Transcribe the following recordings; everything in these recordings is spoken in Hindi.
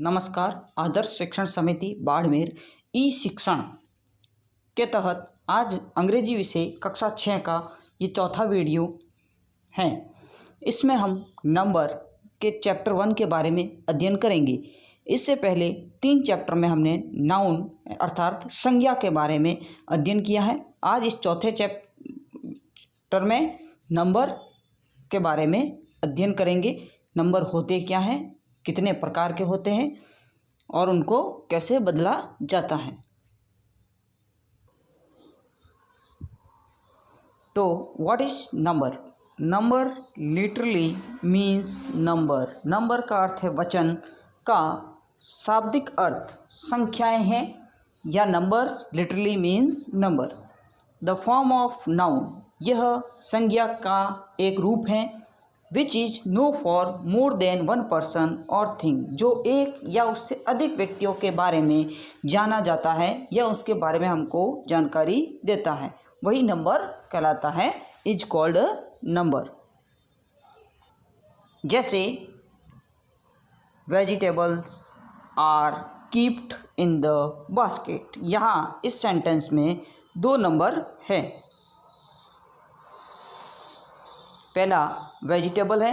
नमस्कार। आदर्श शिक्षण समिति बाड़मेर ई शिक्षण के तहत आज अंग्रेजी विषय कक्षा 6 का ये चौथा वीडियो है। इसमें हम नंबर के चैप्टर 1 के बारे में अध्ययन करेंगे। इससे पहले 3 चैप्टर में हमने नाउन अर्थात संज्ञा के बारे में अध्ययन किया है। आज इस चौथे चैप्टर में नंबर के बारे में अध्ययन करेंगे। नंबर होते क्या हैं, कितने प्रकार के होते हैं और उनको कैसे बदला जाता है। तो what is number? Number literally means number. Number का अर्थ है वचन, का शाब्दिक अर्थ संख्याएं हैं या numbers literally means number. The form of noun, यह संज्ञा का एक रूप है। Which is no for more than one person और थिंग, जो एक या उससे अधिक व्यक्तियों के बारे में जाना जाता है या उसके बारे में हमको जानकारी देता है, वही नंबर कहलाता है, इज कॉल्ड नंबर। जैसे vegetables are keeped in the basket, यहाँ इस सेंटेंस में 2 नंबर है। पहला वेजिटेबल है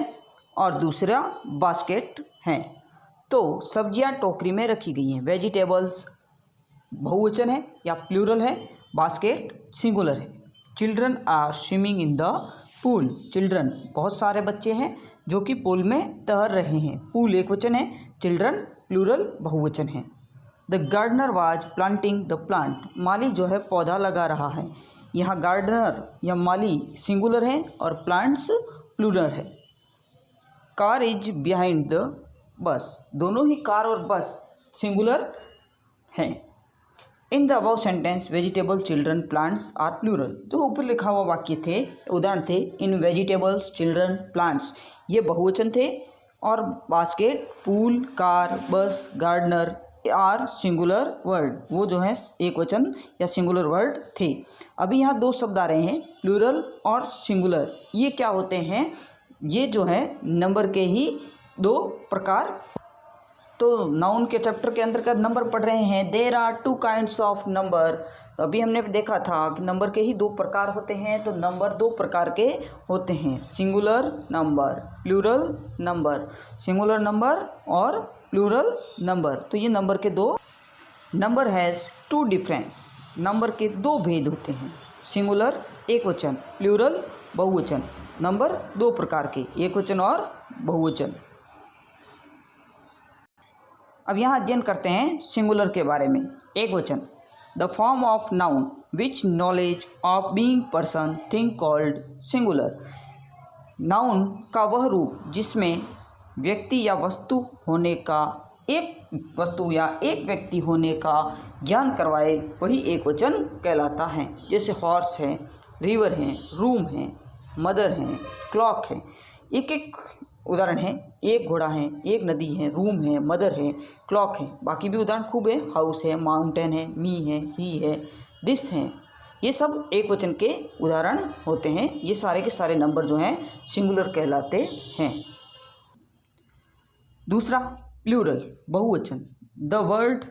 और दूसरा बास्केट है। तो सब्जियां टोकरी में रखी गई हैं। वेजिटेबल्स बहुवचन है या प्लूरल है, बास्केट सिंगुलर है। Children are swimming in the pool, children बहुत सारे बच्चे हैं जो कि पूल में तैर रहे हैं। पूल एक वचन है, चिल्ड्रन प्लूरल बहुवचन है। The gardener was planting the plant, माली जो है पौधा लगा रहा है। यहाँ गार्डनर या माली सिंगुलर है और प्लांट्स प्लूरल है। Car is behind the bus, दोनों ही कार और बस सिंगुलर हैं। In the above sentence vegetable children plants are plural, जो ऊपर लिखा हुआ वाक्य थे, उदाहरण थे, इन वेजिटेबल्स चिल्ड्रन प्लांट्स, ये बहुवचन थे और basket pool car bus gardener are singular word, वो जो है एक वचन या सिंगुलर वर्ड थे। अभी यहाँ 2 शब्द आ रहे हैं, प्लूरल और सिंगुलर। ये क्या होते हैं? ये जो है नंबर के ही 2 प्रकार। तो नाउन के चैप्टर के अंतर्गत नंबर पढ़ रहे हैं। There are 2 kinds of number. तो अभी हमने देखा था कि नंबर के ही 2 प्रकार होते हैं। तो नंबर 2 प्रकार के होते हैं, singular number, plural number. Singular number और प्लूरल नंबर, तो ये नंबर के 2 नंबर हैज़ 2 डिफरेंस, नंबर के 2 भेद होते हैं। सिंगुलर एक वचन, प्लूरल बहुवचन। नंबर 2 प्रकार के, एक वचन और बहुवचन। अब यहाँ अध्ययन करते हैं सिंगुलर के बारे में। एक वचन, the form of noun which knowledge of being person thing called singular, noun का वह रूप जिसमें व्यक्ति या वस्तु होने का, एक वस्तु या एक व्यक्ति होने का ज्ञान करवाए, वही एक वचन कहलाता है। जैसे हॉर्स है, रिवर है, रूम है, मदर है, क्लॉक है। एक एक उदाहरण है, एक घोड़ा है, एक नदी है, रूम है, मदर है, क्लॉक है। बाकी भी उदाहरण खूब है, हाउस है, माउंटेन है, मी है, ही है, दिस है। ये सब एक वचन के उदाहरण होते हैं। ये सारे के सारे नंबर जो हैं सिंगुलर कहलाते हैं। दूसरा प्लूरल बहुवचन, the word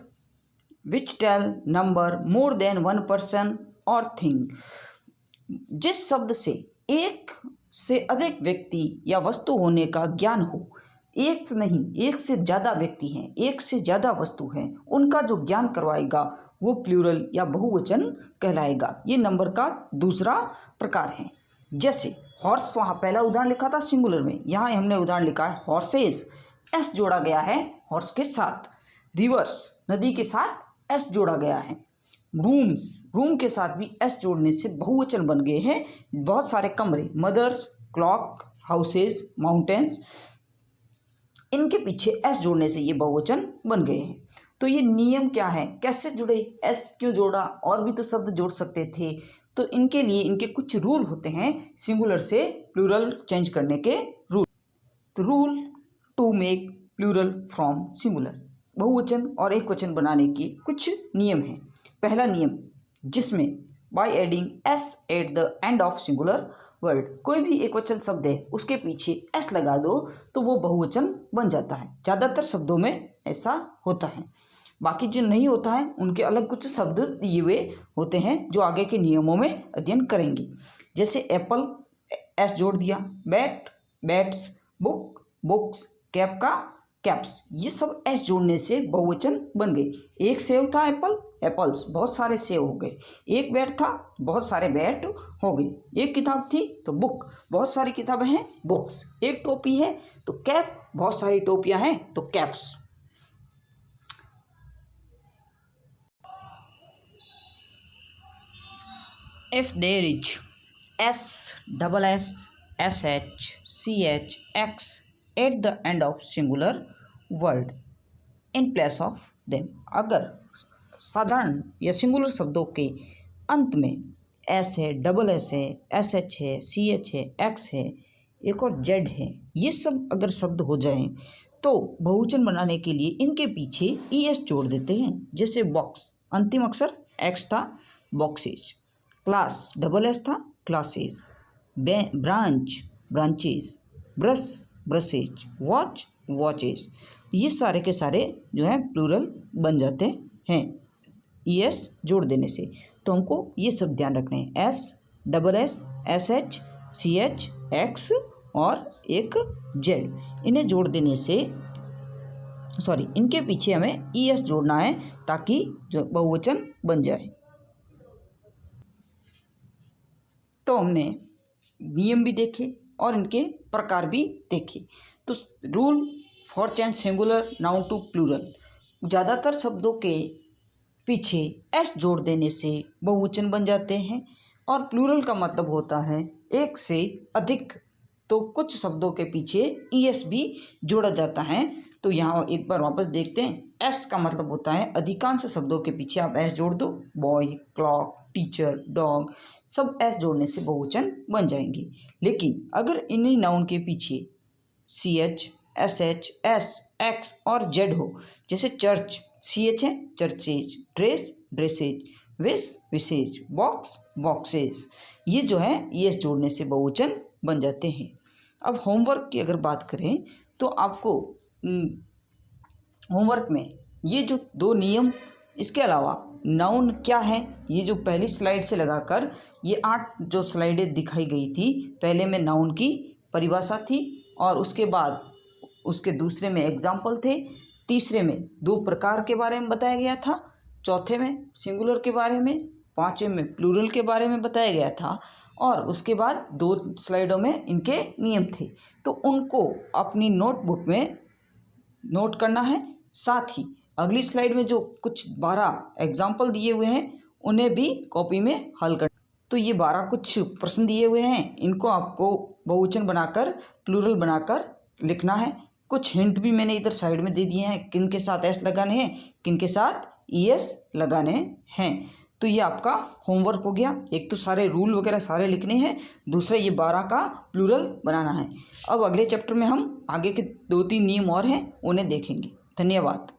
which tell number more than one person और थिंग, जिस शब्द से एक से अधिक व्यक्ति या वस्तु होने का ज्ञान हो। एक से नहीं, एक से ज़्यादा व्यक्ति हैं, एक से ज़्यादा वस्तु हैं, उनका जो ज्ञान करवाएगा वो प्लूरल या बहुवचन कहलाएगा। ये नंबर का दूसरा प्रकार है। जैसे हॉर्स, वहाँ पहला उदाहरण लिखा था सिंगुलर में, यहाँ हमने उदाहरण लिखा है हॉर्सेस, एस जोड़ा गया है हॉर्स के साथ। रिवर्स, नदी के साथ एस जोड़ा गया है। रूम्स, रूम के साथ भी एस जोड़ने से बहुवचन बन गए हैं, बहुत सारे कमरे। मदर्स, क्लॉक, हाउसेस, माउंटेन्स, इनके पीछे एस जोड़ने से ये बहुवचन बन गए हैं। तो ये नियम क्या है, कैसे जुड़े, एस क्यों जोड़ा, और भी तो शब्द जोड़ सकते थे। तो इनके लिए इनके कुछ रूल होते हैं, सिंगुलर से प्लूरल चेंज करने के रूल। तो rule to make plural from singular, बहुवचन और एक वचन बनाने के कुछ नियम हैं। पहला नियम, जिसमें by adding S at the end of singular word, कोई भी एक वचन शब्द है उसके पीछे एस लगा दो तो वो बहुवचन बन जाता है। ज़्यादातर शब्दों में ऐसा होता है। बाकी जो नहीं होता है उनके अलग कुछ शब्द दिए हुए होते हैं जो आगे के नियमों में अध्ययन करेंगे। जैसे एप्पल, एस जोड़ दिया, bat, bats, book, books, cap का कैप्स, ये सब एस जोड़ने से बहुवचन बन गए। एक सेव था एप्पल, एप्पल्स, बहुत सारे सेव हो गए। एक बैट था, बहुत सारे बैट हो गए। एक किताब थी तो बुक, बहुत सारी किताबें हैं, बुक्स। एक टोपी है तो कैप, बहुत सारी टोपियां हैं तो caps. If there is S, double S, SH, CH, X at the end of singular word in place of them, अगर साधारण या सिंगुलर शब्दों के अंत में एस है, डबल एस है, एस एच है, सी एच है, एक्स है, एक और जेड है, ये सब अगर शब्द हो जाएं तो बहुवचन बनाने के लिए इनके पीछे ई एस जोड़ देते हैं। जैसे बॉक्स, अंतिम अक्षर एक्स था, बॉक्सेस। क्लास, डबल एस था, classes. Branch, branches. Brush, brushes. Watch, watches. ये सारे के सारे जो है प्लूरल बन जाते हैं ई एस जोड़ देने से। तो हमको ये सब ध्यान रखने हैं, S, double S, S H, C H, X और एक जेड, इन्हें जोड़ देने से इनके पीछे हमें ई एस जोड़ना है ताकि जो बहुवचन बन जाए। तो हमने नियम भी देखे और इनके प्रकार भी देखे। तो rule for change singular noun to plural, ज़्यादातर शब्दों के पीछे एस जोड़ देने से बहुवचन बन जाते हैं। और प्लूरल का मतलब होता है एक से अधिक, तो कुछ शब्दों के पीछे ई एस भी जोड़ा जाता है। तो यहाँ एक बार वापस देखते हैं, एस का मतलब होता है अधिकांश शब्दों के पीछे आप एस जोड़ दो, बॉय, क्लॉक, टीचर, डॉग, सब एस जोड़ने से बहुवचन बन जाएंगे। लेकिन अगर इन्हीं नाउन के पीछे C H, S H, S, X और जेड हो, जैसे चर्च, सी एच है, churches, dress, dresses, wish, wishes, box, boxes, ये जो है ये जोड़ने से बहुवचन बन जाते हैं। अब होमवर्क की अगर बात करें तो आपको होमवर्क में ये जो दो नियम, इसके अलावा नाउन क्या है, ये जो पहली स्लाइड से लगाकर ये 8 जो स्लाइडें दिखाई गई थी, पहले में नाउन की परिभाषा थी और उसके बाद उसके दूसरे में एग्जाम्पल थे, तीसरे में 2 प्रकार के बारे में बताया गया था, चौथे में सिंगुलर के बारे में, पांचवें में प्लूरल के बारे में बताया गया था और उसके बाद 2 स्लाइडों में इनके नियम थे। तो उनको अपनी नोटबुक में नोट करना है, साथ ही अगली स्लाइड में जो कुछ 12 एग्जाम्पल दिए हुए हैं उन्हें भी कॉपी में हल करना। तो ये 12 कुछ प्रश्न दिए हुए हैं, इनको आपको बहुवचन बनाकर प्लूरल बनाकर लिखना है। कुछ हिंट भी मैंने इधर साइड में दे दिए हैं, किन के साथ एस लगाने हैं, किन के साथ ई एस लगाने हैं। तो ये आपका होमवर्क हो गया। एक तो सारे रूल वगैरह सारे लिखने हैं, दूसरा ये 12 का प्लूरल बनाना है। अब अगले चैप्टर में हम आगे के 2-3 नियम और हैं उन्हें देखेंगे। धन्यवाद।